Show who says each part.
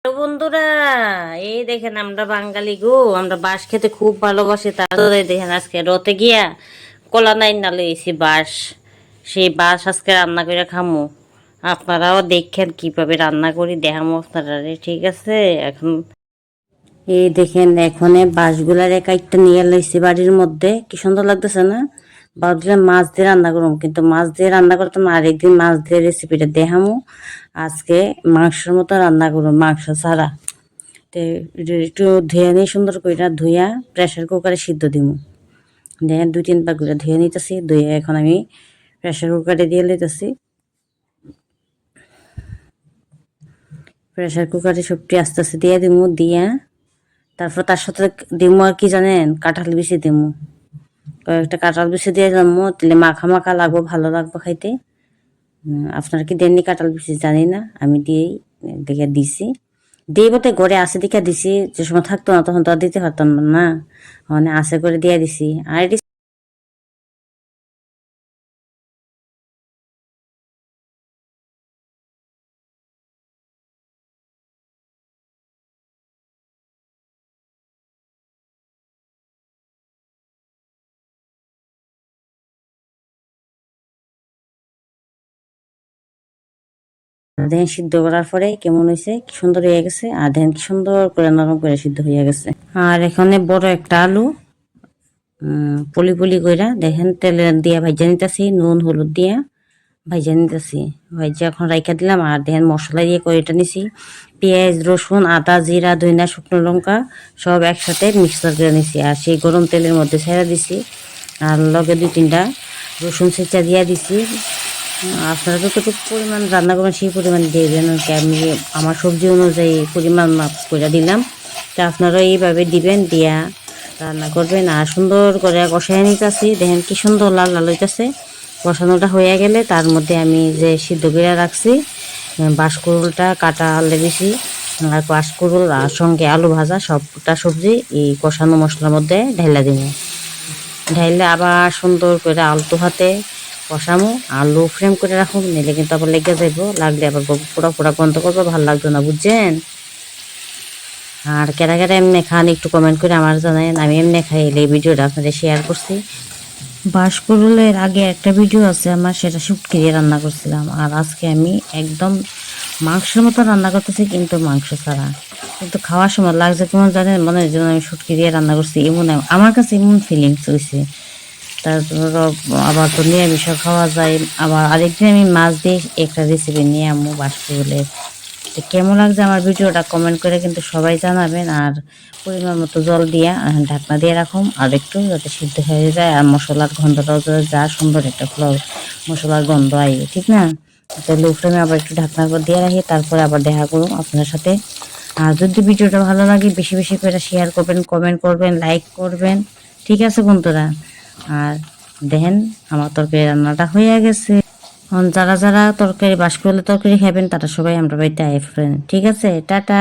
Speaker 1: তো বন্ধুরা, এই দেখেন আমরা বাঙালি গো, আমরা বাঁশ খেতে খুব ভালোবাসি। তারপরে দেখেন আজকে রতে গিয়া কলা নাই না লইছি বাঁশ, সেই বাঁশ আজকে রান্না করে খামু। আপনারাও দেখেন কিভাবে রান্না করি, দেখামো আপনারা, ঠিক আছে? এখন এই দেখেন এখানে বাঁশগুলার কাইটটা নিয়ে লইছি বাড়ির মধ্যে, কি সুন্দর লাগতেছে না? ভাবছিলাম মাছ দিয়ে রান্না করবো, কিন্তু মাছ দিয়ে রান্না করতাম না, আরেকদিন মাছ দিয়ে রেসিপিটা দেখামো। আজকে মাংসের মতো রান্না করবো, মাংস ছাড়া। তো একটু ধুয়ে নিয়ে সুন্দর করে ধুইয়া প্রেশার কুকারে সিদ্ধ দিব। দেখেন 2-3 বার করে ধুয়ে নিতেছি, ধুয়ে এখন আমি প্রেশার কুকারে দিয়ে লইতেছি। প্রেশার কুকারে সবটি আস্তে আস্তে দিয়ে দিব, দিয়া তারপর তার সাথে দিমু আর কি জানেন, কাঁঠাল বিচি দিমু। কয়েকটা কাঁঠাল বিচি দিয়ে যাবো, তাহলে মাখা মাখা লাগবো, ভালো লাগবো খাইতে। আপনারা কি দেননি কাঁঠাল বিচি জানি না, আমি দিয়েই দেখে দিছি। দিয়ে বলতে ঘরে আসে দিকে দিছি, যে সময় থাকতো না তখন তো আর দিতে পারতাম না, না মানে আসে করে দিয়ে দিছি। আর এটি দেখেন সিদ্ধ করার পরে কেমন হয়েছে, কি সুন্দর হয়ে গেছে। আর দেখেন কি সুন্দর করে নরম করে সিদ্ধ হয়ে গেছে। আর এখানে বড় একটা আলু পুলি পুলি কইরা দেখেন তেলে দিয়া ভাজা নিতেছি, নুন হলুদ দিয়া ভাজা নিতেছি। ভাজা এখন রাইখা দিলাম। আর দেখেন মশলা দিয়ে কইটা নিছি, পেঁয়াজ রসুন আদা জিরা ধইনা শুকনো লঙ্কা সব একসাথে মিক্সার করে নিছি। আর সেই গরম তেলের মধ্যে ছেড়ে দিছি, আর লগে 2-3টা রসুন ছেঁচা দিয়া দিছি। আপনারা যতটুকু পরিমাণ রান্না করবেন সেই পরিমাণ দিবেন, আমি আমার সবজি অনুযায়ী পরিমাণ মাপ করে দিলাম। তা আপনারা এইভাবে দিবেন, দিয়া রান্না করবেন। আর সুন্দর করে কষাই নিতেছি, দেখেন কি সুন্দর লাল লাল হইতেছে। কষানোটা হয়ে গেলে তার মধ্যে আমি যে সিদ্ধ করে রাখছি বাঁশকুড়ুলটা কাটা আলু বেশি, আর বাঁশকুড়ুল আর সঙ্গে আলু ভাজা সবটা সবজি এই কষানো মশলার মধ্যে ঢেলা দিব। ঢাইলে আবার সুন্দর করে আলতো হাতে কষামো, আলু ফ্রেম করে রাখুন, নিলে কিন্তু আবার লেগে যাইব, লাগলে আবার পুরা পুরা গন্ধ করবো, ভালো লাগবে না, বুঝছেন? আর কেরা কেরা এমনি খান একটু কমেন্ট করে আমার জানাই, আমি এমনি খাই, এই ভিডিওটা আপনাদের শেয়ার করছি। বাঁশকুড়ুলের আগে একটা ভিডিও আছে আমার, সেটা শুটকি দিয়ে রান্না করছিলাম। আর আজকে আমি একদম মাংসের মতো রান্না করতেছি, কিন্তু মাংস ছাড়া। কিন্তু খাওয়ার সময় লাগছে কেমন জানেন, মনে হয় যেন আমি শুটকি দিয়ে রান্না করছি, এমন আমার কাছে এমন ফিলিংস হয়েছে। তারপর আবার তো নিরামিষও খাওয়া যায়। আবার আরেকদিন আমি মাছ দিয়ে একটা রেসিপি নিয়ে আমু বাঁশকুড়ুলের। তো কেমন লাগছে আমার ভিডিওটা কমেন্ট করে কিন্তু সবাই জানাবেন। আর পরিমাণ মতো জল দিয়া ঢাকনা দিয়ে রাখুন, আর একটু যাতে সিদ্ধ হয়ে যায়, আর মশলার গন্ধটাও যা সুন্দর একটা মশলার গন্ধ আইবে, ঠিক না? তো লো ফ্লেমে আবার একটু ঢাকনার পর দিয়ে রাখি, তারপরে আবার দেখা করুন আপনার সাথে। আর যদি ভিডিওটা ভালো লাগে বেশি বেশি করে শেয়ার করবেন, কমেন্ট করবেন, লাইক করবেন, ঠিক আছে বন্ধুরা? আর দেখেন আমার তরকারি রান্নাটা হয়ে গেছে। যারা যারা তরকারি বাঁশকুড়ালের তরকারি খাবেন তারা সবাই আমরা বাড়িতে আইফ্রেন্ড, ঠিক আছে? টাটা।